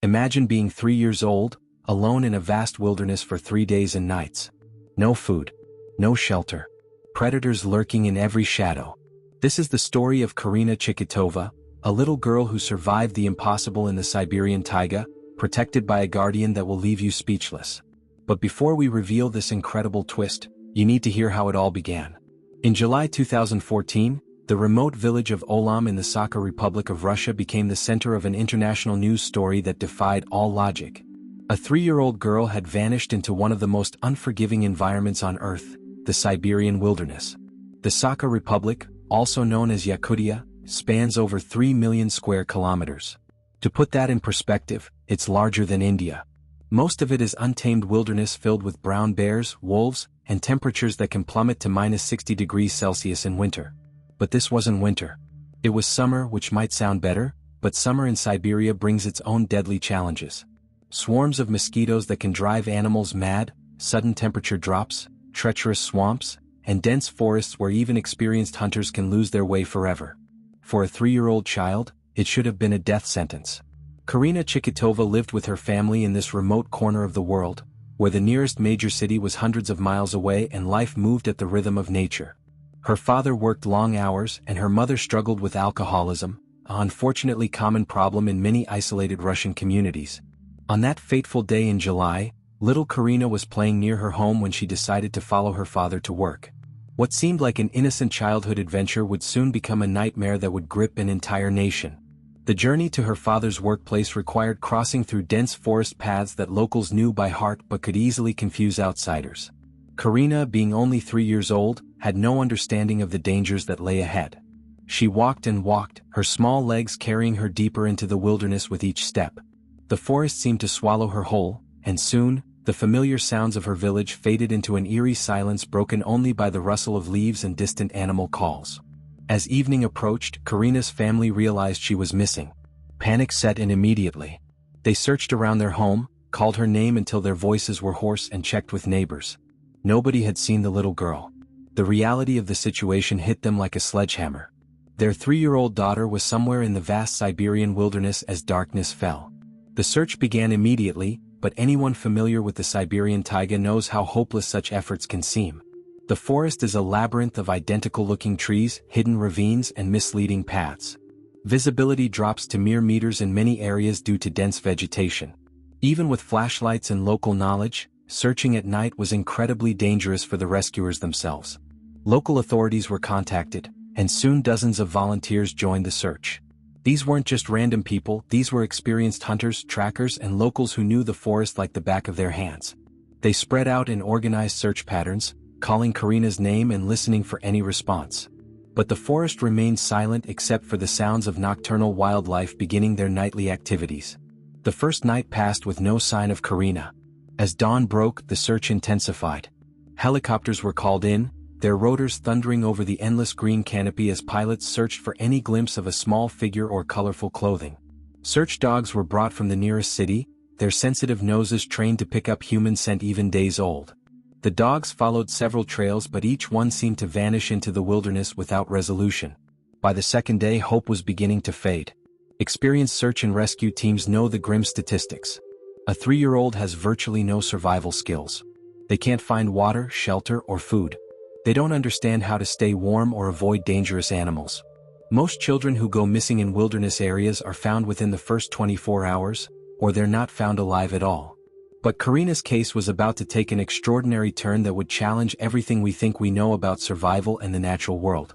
Imagine being 3 years old, alone in a vast wilderness for 3 days and nights. No food. No shelter. Predators lurking in every shadow. This is the story of Karina Chikitova, a little girl who survived the impossible in the Siberian taiga, protected by a guardian that will leave you speechless. But before we reveal this incredible twist, you need to hear how it all began. In July 2014, the remote village of Olam in the Sakha Republic of Russia became the center of an international news story that defied all logic. A 3-year-old girl had vanished into one of the most unforgiving environments on Earth, the Siberian wilderness. The Sakha Republic, also known as Yakutia, spans over 3 million square kilometers. To put that in perspective, it's larger than India. Most of it is untamed wilderness filled with brown bears, wolves, and temperatures that can plummet to minus 60 degrees Celsius in winter. But this wasn't winter. It was summer, which might sound better, but summer in Siberia brings its own deadly challenges. Swarms of mosquitoes that can drive animals mad, sudden temperature drops, treacherous swamps, and dense forests where even experienced hunters can lose their way forever. For a 3-year-old child, it should have been a death sentence. Karina Chikitova lived with her family in this remote corner of the world, where the nearest major city was hundreds of miles away and life moved at the rhythm of nature. Her father worked long hours and her mother struggled with alcoholism, an unfortunately common problem in many isolated Russian communities. On that fateful day in July, little Karina was playing near her home when she decided to follow her father to work. What seemed like an innocent childhood adventure would soon become a nightmare that would grip an entire nation. The journey to her father's workplace required crossing through dense forest paths that locals knew by heart but could easily confuse outsiders. Karina, being only 3 years old, had no understanding of the dangers that lay ahead. She walked and walked, her small legs carrying her deeper into the wilderness with each step. The forest seemed to swallow her whole, and soon, the familiar sounds of her village faded into an eerie silence broken only by the rustle of leaves and distant animal calls. As evening approached, Karina's family realized she was missing. Panic set in immediately. They searched around their home, called her name until their voices were hoarse and checked with neighbors. Nobody had seen the little girl. The reality of the situation hit them like a sledgehammer. Their 3-year-old daughter was somewhere in the vast Siberian wilderness as darkness fell. The search began immediately, but anyone familiar with the Siberian taiga knows how hopeless such efforts can seem. The forest is a labyrinth of identical-looking trees, hidden ravines, and misleading paths. Visibility drops to mere meters in many areas due to dense vegetation. Even with flashlights and local knowledge, searching at night was incredibly dangerous for the rescuers themselves. Local authorities were contacted, and soon dozens of volunteers joined the search. These weren't just random people, these were experienced hunters, trackers, and locals who knew the forest like the back of their hands. They spread out in organized search patterns, calling Karina's name and listening for any response. But the forest remained silent except for the sounds of nocturnal wildlife beginning their nightly activities. The first night passed with no sign of Karina. As dawn broke, the search intensified. Helicopters were called in, their rotors thundering over the endless green canopy as pilots searched for any glimpse of a small figure or colorful clothing. Search dogs were brought from the nearest city, their sensitive noses trained to pick up human scent even days old. The dogs followed several trails but each one seemed to vanish into the wilderness without resolution. By the second day, hope was beginning to fade. Experienced search and rescue teams know the grim statistics. A 3-year-old has virtually no survival skills. They can't find water, shelter, or food. They don't understand how to stay warm or avoid dangerous animals. Most children who go missing in wilderness areas are found within the first 24 hours, or they're not found alive at all. But Karina's case was about to take an extraordinary turn that would challenge everything we think we know about survival and the natural world.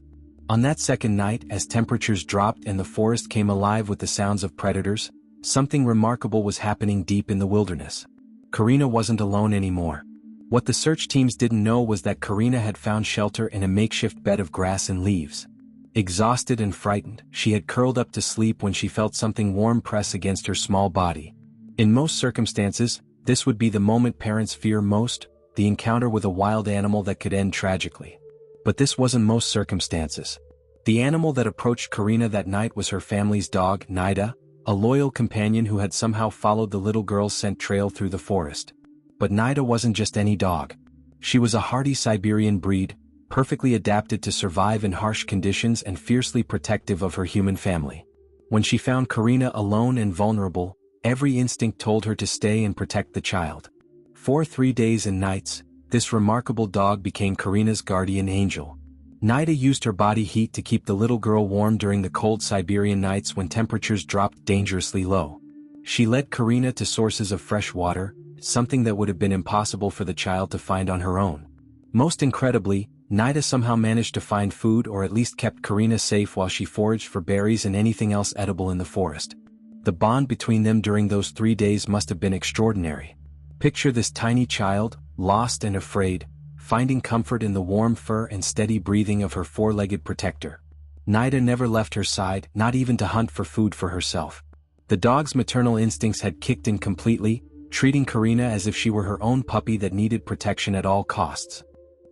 On that second night, as temperatures dropped and the forest came alive with the sounds of predators, something remarkable was happening deep in the wilderness. Karina wasn't alone anymore. What the search teams didn't know was that Karina had found shelter in a makeshift bed of grass and leaves. Exhausted and frightened, she had curled up to sleep when she felt something warm press against her small body. In most circumstances, this would be the moment parents fear most, the encounter with a wild animal that could end tragically. But this wasn't most circumstances. The animal that approached Karina that night was her family's dog, Naida, a loyal companion who had somehow followed the little girl's scent trail through the forest. But Naida wasn't just any dog. She was a hardy Siberian breed, perfectly adapted to survive in harsh conditions and fiercely protective of her human family. When she found Karina alone and vulnerable, Every instinct told her to stay and protect the child. For 3 days and nights, this remarkable dog became Karina's guardian angel. Naida used her body heat to keep the little girl warm during the cold Siberian nights when temperatures dropped dangerously low. She led Karina to sources of fresh water, something that would have been impossible for the child to find on her own. Most incredibly, Naida somehow managed to find food or at least kept Karina safe while she foraged for berries and anything else edible in the forest. The bond between them during those 3 days must have been extraordinary. Picture this tiny child, lost and afraid, finding comfort in the warm fur and steady breathing of her four-legged protector. Naida never left her side, not even to hunt for food for herself. The dog's maternal instincts had kicked in completely, treating Karina as if she were her own puppy that needed protection at all costs.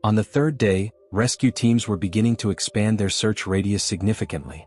On the 3rd day, rescue teams were beginning to expand their search radius significantly.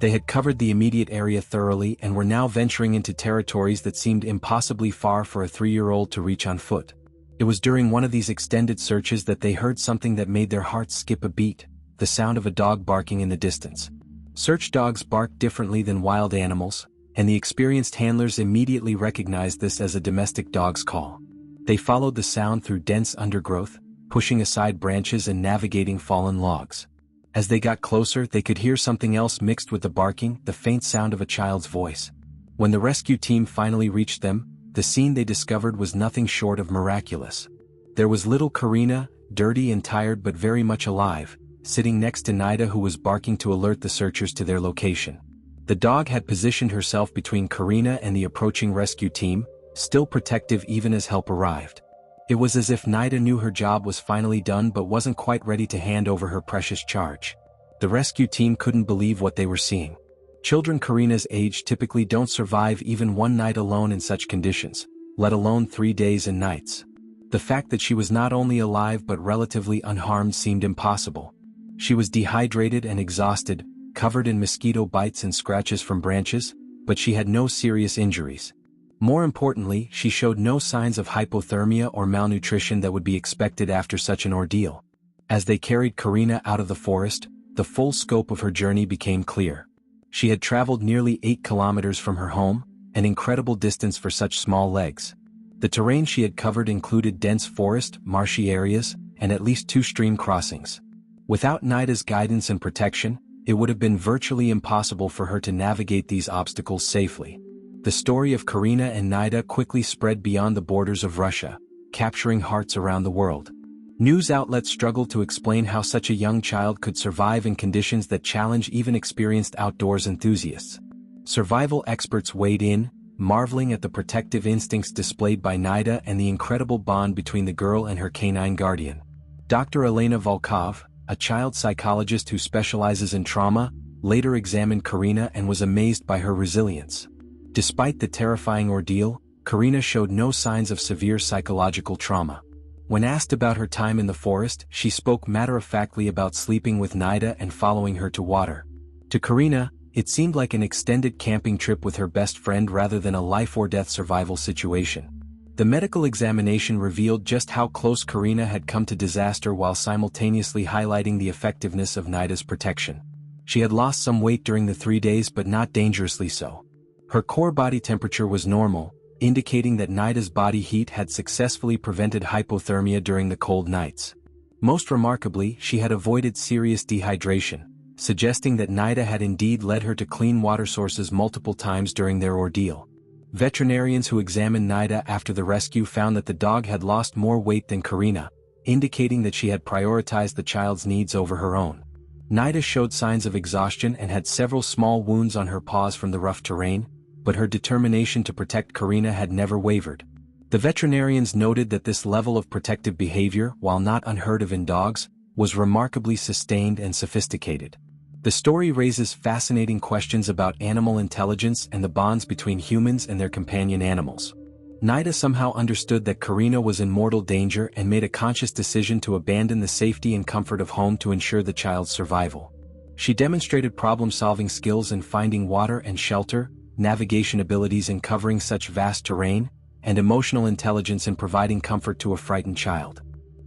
They had covered the immediate area thoroughly and were now venturing into territories that seemed impossibly far for a 3-year-old to reach on foot. It was during one of these extended searches that they heard something that made their hearts skip a beat, the sound of a dog barking in the distance. Search dogs bark differently than wild animals, and the experienced handlers immediately recognized this as a domestic dog's call. They followed the sound through dense undergrowth, pushing aside branches and navigating fallen logs. As they got closer, they could hear something else mixed with the barking, the faint sound of a child's voice. When the rescue team finally reached them, the scene they discovered was nothing short of miraculous. There was little Karina, dirty and tired but very much alive, sitting next to Naida, who was barking to alert the searchers to their location. The dog had positioned herself between Karina and the approaching rescue team, still protective even as help arrived. It was as if Naida knew her job was finally done but wasn't quite ready to hand over her precious charge. The rescue team couldn't believe what they were seeing. Children Karina's age typically don't survive even one night alone in such conditions, let alone 3 days and nights. The fact that she was not only alive but relatively unharmed seemed impossible. She was dehydrated and exhausted, covered in mosquito bites and scratches from branches, but she had no serious injuries. More importantly, she showed no signs of hypothermia or malnutrition that would be expected after such an ordeal. As they carried Karina out of the forest, the full scope of her journey became clear. She had traveled nearly 8 kilometers from her home, an incredible distance for such small legs. The terrain she had covered included dense forest, marshy areas, and at least 2 stream crossings. Without Naida's guidance and protection, it would have been virtually impossible for her to navigate these obstacles safely. The story of Karina and Naida quickly spread beyond the borders of Russia, capturing hearts around the world. News outlets struggled to explain how such a young child could survive in conditions that challenge even experienced outdoors enthusiasts. Survival experts weighed in, marveling at the protective instincts displayed by Naida and the incredible bond between the girl and her canine guardian. Dr. Elena Volkov, a child psychologist who specializes in trauma, later examined Karina and was amazed by her resilience. Despite the terrifying ordeal, Karina showed no signs of severe psychological trauma. When asked about her time in the forest, she spoke matter-of-factly about sleeping with Naida and following her to water. To Karina, it seemed like an extended camping trip with her best friend rather than a life-or-death survival situation. The medical examination revealed just how close Karina had come to disaster while simultaneously highlighting the effectiveness of Naida's protection. She had lost some weight during the 3 days but not dangerously so. Her core body temperature was normal, indicating that Naida's body heat had successfully prevented hypothermia during the cold nights. Most remarkably, she had avoided serious dehydration, suggesting that Naida had indeed led her to clean water sources multiple times during their ordeal. Veterinarians who examined Naida after the rescue found that the dog had lost more weight than Karina, indicating that she had prioritized the child's needs over her own. Naida showed signs of exhaustion and had several small wounds on her paws from the rough terrain, but her determination to protect Karina had never wavered. The veterinarians noted that this level of protective behavior, while not unheard of in dogs, was remarkably sustained and sophisticated. The story raises fascinating questions about animal intelligence and the bonds between humans and their companion animals. Naida somehow understood that Karina was in mortal danger and made a conscious decision to abandon the safety and comfort of home to ensure the child's survival. She demonstrated problem-solving skills in finding water and shelter, navigation abilities in covering such vast terrain, and emotional intelligence in providing comfort to a frightened child.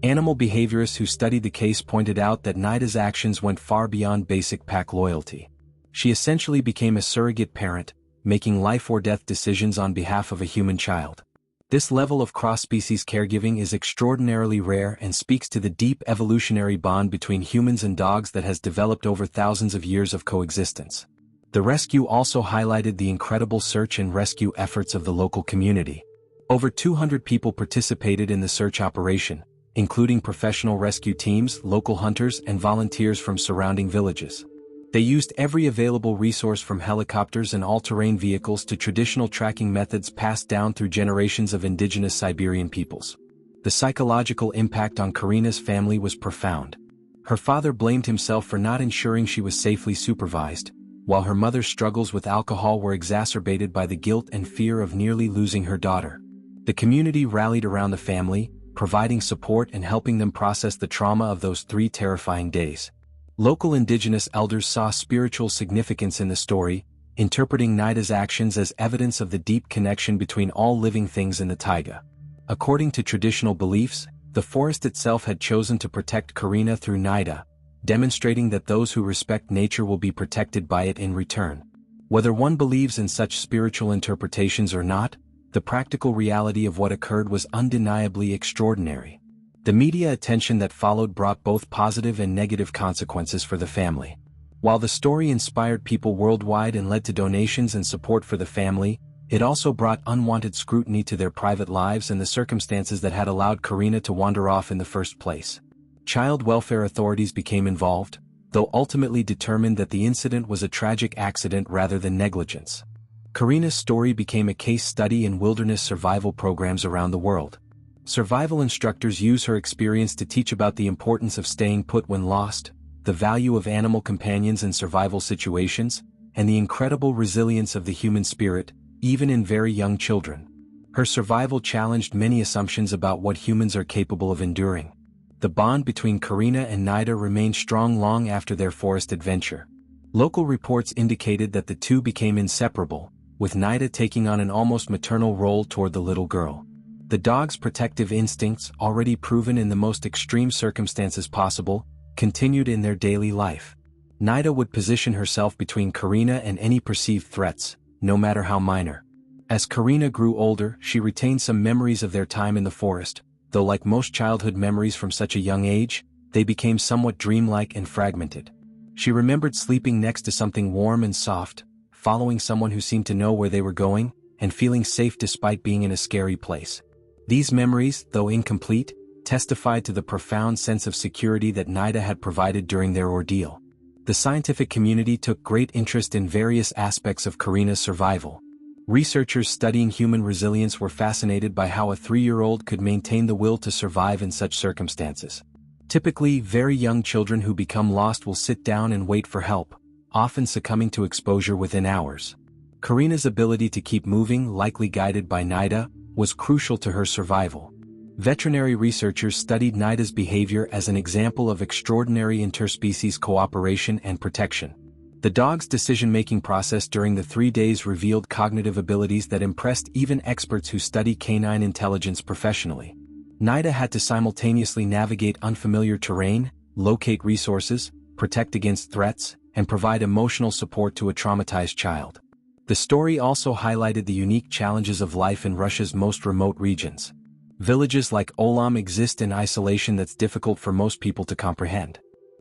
Animal behaviorists who studied the case pointed out that Naida's actions went far beyond basic pack loyalty. She essentially became a surrogate parent, making life-or-death decisions on behalf of a human child. This level of cross-species caregiving is extraordinarily rare and speaks to the deep evolutionary bond between humans and dogs that has developed over thousands of years of coexistence. The rescue also highlighted the incredible search and rescue efforts of the local community. Over 200 people participated in the search operation, including professional rescue teams, local hunters, and volunteers from surrounding villages. They used every available resource from helicopters and all-terrain vehicles to traditional tracking methods passed down through generations of indigenous Siberian peoples. The psychological impact on Karina's family was profound. Her father blamed himself for not ensuring she was safely supervised, while her mother's struggles with alcohol were exacerbated by the guilt and fear of nearly losing her daughter. The community rallied around the family, providing support and helping them process the trauma of those 3 terrifying days. Local indigenous elders saw spiritual significance in the story, interpreting Naida's actions as evidence of the deep connection between all living things in the taiga. According to traditional beliefs, the forest itself had chosen to protect Karina through Naida, demonstrating that those who respect nature will be protected by it in return. Whether one believes in such spiritual interpretations or not, the practical reality of what occurred was undeniably extraordinary. The media attention that followed brought both positive and negative consequences for the family. While the story inspired people worldwide and led to donations and support for the family, it also brought unwanted scrutiny to their private lives and the circumstances that had allowed Karina to wander off in the first place. Child welfare authorities became involved, though ultimately determined that the incident was a tragic accident rather than negligence. Karina's story became a case study in wilderness survival programs around the world. Survival instructors use her experience to teach about the importance of staying put when lost, the value of animal companions in survival situations, and the incredible resilience of the human spirit, even in very young children. Her survival challenged many assumptions about what humans are capable of enduring. The bond between Karina and Naida remained strong long after their forest adventure. Local reports indicated that the two became inseparable, with Naida taking on an almost maternal role toward the little girl. The dog's protective instincts, already proven in the most extreme circumstances possible, continued in their daily life. Naida would position herself between Karina and any perceived threats, no matter how minor. As Karina grew older, she retained some memories of their time in the forest, though like most childhood memories from such a young age, they became somewhat dreamlike and fragmented. She remembered sleeping next to something warm and soft, following someone who seemed to know where they were going, and feeling safe despite being in a scary place. These memories, though incomplete, testified to the profound sense of security that Naida had provided during their ordeal. The scientific community took great interest in various aspects of Karina's survival. Researchers studying human resilience were fascinated by how a 3-year-old could maintain the will to survive in such circumstances. Typically, very young children who become lost will sit down and wait for help, often succumbing to exposure within hours. Karina's ability to keep moving, likely guided by Naida, was crucial to her survival. Veterinary researchers studied Naida's behavior as an example of extraordinary interspecies cooperation and protection. The dog's decision-making process during the 3 days revealed cognitive abilities that impressed even experts who study canine intelligence professionally. Naida had to simultaneously navigate unfamiliar terrain, locate resources, protect against threats, and provide emotional support to a traumatized child. The story also highlighted the unique challenges of life in Russia's most remote regions. Villages like Olam exist in isolation that's difficult for most people to comprehend.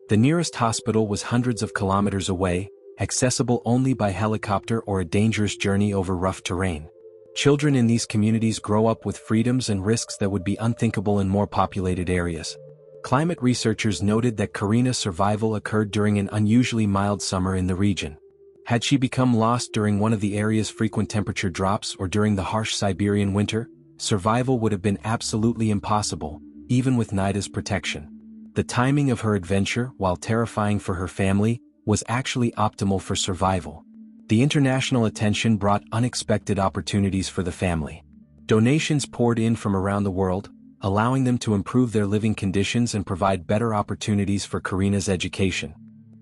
The nearest hospital was hundreds of kilometers away, accessible only by helicopter or a dangerous journey over rough terrain. Children in these communities grow up with freedoms and risks that would be unthinkable in more populated areas. Climate researchers noted that Karina's survival occurred during an unusually mild summer in the region. Had she become lost during one of the area's frequent temperature drops or during the harsh Siberian winter, survival would have been absolutely impossible, even with Naida's protection. The timing of her adventure, while terrifying for her family, was actually optimal for survival. The international attention brought unexpected opportunities for the family. Donations poured in from around the world, allowing them to improve their living conditions and provide better opportunities for Karina's education.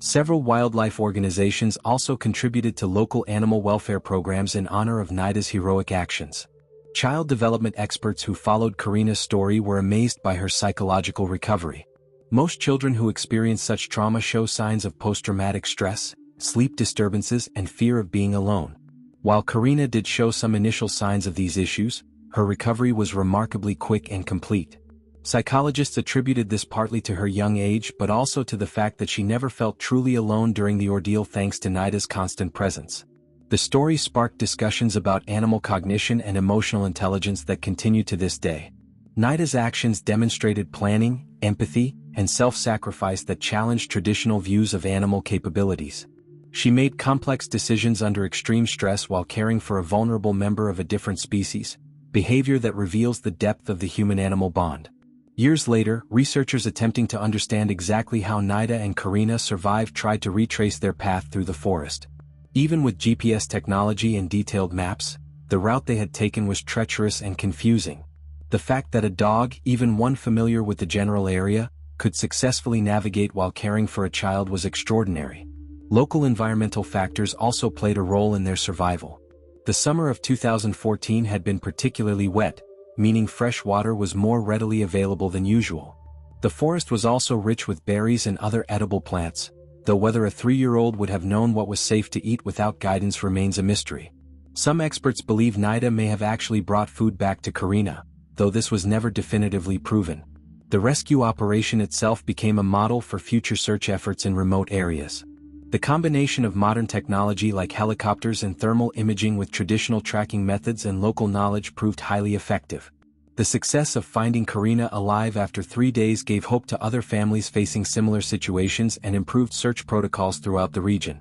Several wildlife organizations also contributed to local animal welfare programs in honor of Naida's heroic actions. Child development experts who followed Karina's story were amazed by her psychological recovery. Most children who experience such trauma show signs of post-traumatic stress, sleep disturbances, and fear of being alone. While Karina did show some initial signs of these issues, her recovery was remarkably quick and complete. Psychologists attributed this partly to her young age but also to the fact that she never felt truly alone during the ordeal thanks to Naida's constant presence. The story sparked discussions about animal cognition and emotional intelligence that continue to this day. Naida's actions demonstrated planning, empathy, and self-sacrifice that challenged traditional views of animal capabilities. She made complex decisions under extreme stress while caring for a vulnerable member of a different species, behavior that reveals the depth of the human-animal bond. Years later, researchers attempting to understand exactly how Naida and Karina survived tried to retrace their path through the forest. Even with GPS technology and detailed maps, the route they had taken was treacherous and confusing. The fact that a dog, even one familiar with the general area, could successfully navigate while caring for a child was extraordinary. Local environmental factors also played a role in their survival. The summer of 2014 had been particularly wet, meaning fresh water was more readily available than usual. The forest was also rich with berries and other edible plants, though whether a 3-year-old would have known what was safe to eat without guidance remains a mystery. Some experts believe Naida may have actually brought food back to Karina, though this was never definitively proven. The rescue operation itself became a model for future search efforts in remote areas. The combination of modern technology like helicopters and thermal imaging with traditional tracking methods and local knowledge proved highly effective. The success of finding Karina alive after 3 days gave hope to other families facing similar situations and improved search protocols throughout the region.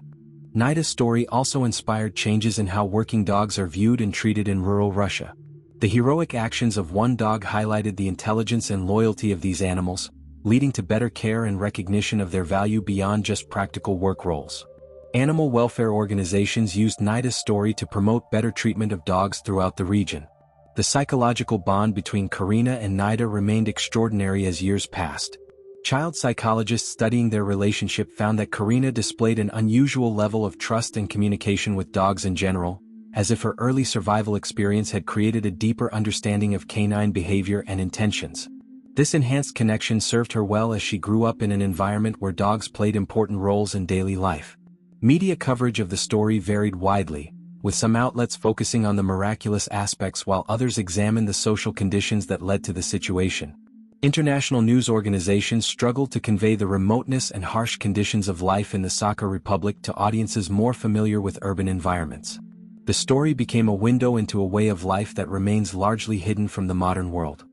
Naida's story also inspired changes in how working dogs are viewed and treated in rural Russia. The heroic actions of one dog highlighted the intelligence and loyalty of these animals, leading to better care and recognition of their value beyond just practical work roles. Animal welfare organizations used Naida's story to promote better treatment of dogs throughout the region. The psychological bond between Karina and Naida remained extraordinary as years passed. Child psychologists studying their relationship found that Karina displayed an unusual level of trust and communication with dogs in general, as if her early survival experience had created a deeper understanding of canine behavior and intentions. This enhanced connection served her well as she grew up in an environment where dogs played important roles in daily life. Media coverage of the story varied widely, with some outlets focusing on the miraculous aspects while others examined the social conditions that led to the situation. International news organizations struggled to convey the remoteness and harsh conditions of life in the Sakha Republic to audiences more familiar with urban environments. The story became a window into a way of life that remains largely hidden from the modern world.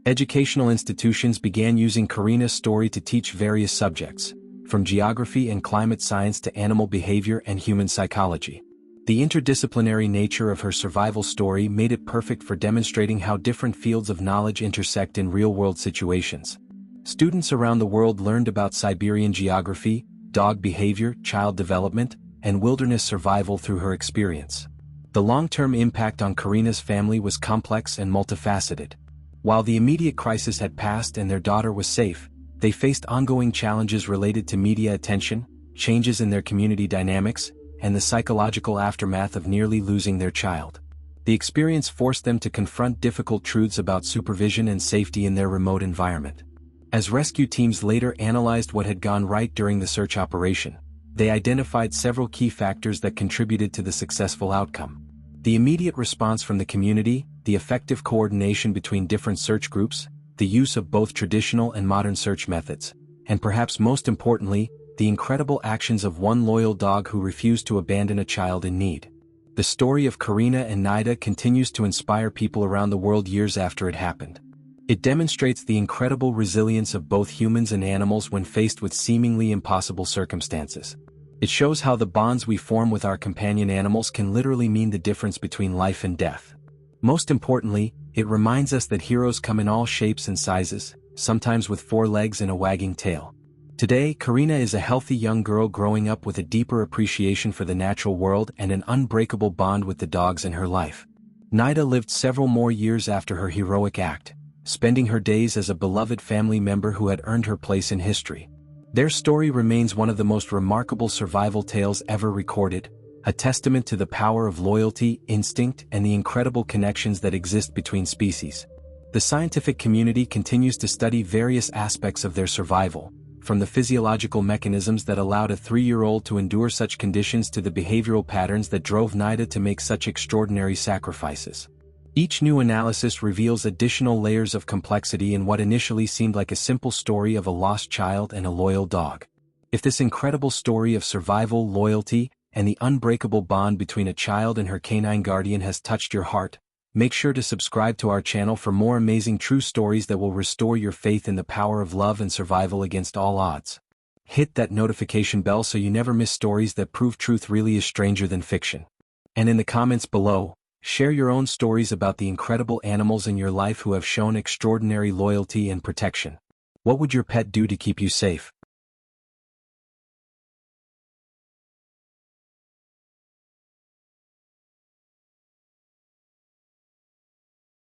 Educational institutions began using Karina's story to teach various subjects, from geography and climate science to animal behavior and human psychology. The interdisciplinary nature of her survival story made it perfect for demonstrating how different fields of knowledge intersect in real-world situations. Students around the world learned about Siberian geography, dog behavior, child development, and wilderness survival through her experience. The long-term impact on Karina's family was complex and multifaceted. While the immediate crisis had passed and their daughter was safe, they faced ongoing challenges related to media attention, changes in their community dynamics, and the psychological aftermath of nearly losing their child. The experience forced them to confront difficult truths about supervision and safety in their remote environment. As rescue teams later analyzed what had gone right during the search operation, they identified several key factors that contributed to the successful outcome. The immediate response from the community, the effective coordination between different search groups, the use of both traditional and modern search methods, and perhaps most importantly, the incredible actions of one loyal dog who refused to abandon a child in need. The story of Karina and Naida continues to inspire people around the world years after it happened. It demonstrates the incredible resilience of both humans and animals when faced with seemingly impossible circumstances. It shows how the bonds we form with our companion animals can literally mean the difference between life and death. Most importantly, it reminds us that heroes come in all shapes and sizes, sometimes with 4 legs and a wagging tail. Today, Karina is a healthy young girl growing up with a deeper appreciation for the natural world and an unbreakable bond with the dogs in her life. Naida lived several more years after her heroic act, spending her days as a beloved family member who had earned her place in history. Their story remains one of the most remarkable survival tales ever recorded, a testament to the power of loyalty, instinct, and the incredible connections that exist between species. The scientific community continues to study various aspects of their survival, from the physiological mechanisms that allowed a 3-year-old to endure such conditions to the behavioral patterns that drove Naida to make such extraordinary sacrifices. Each new analysis reveals additional layers of complexity in what initially seemed like a simple story of a lost child and a loyal dog. If this incredible story of survival, loyalty, and the unbreakable bond between a child and her canine guardian has touched your heart, make sure to subscribe to our channel for more amazing true stories that will restore your faith in the power of love and survival against all odds. Hit that notification bell so you never miss stories that prove truth really is stranger than fiction. And in the comments below, share your own stories about the incredible animals in your life who have shown extraordinary loyalty and protection. What would your pet do to keep you safe?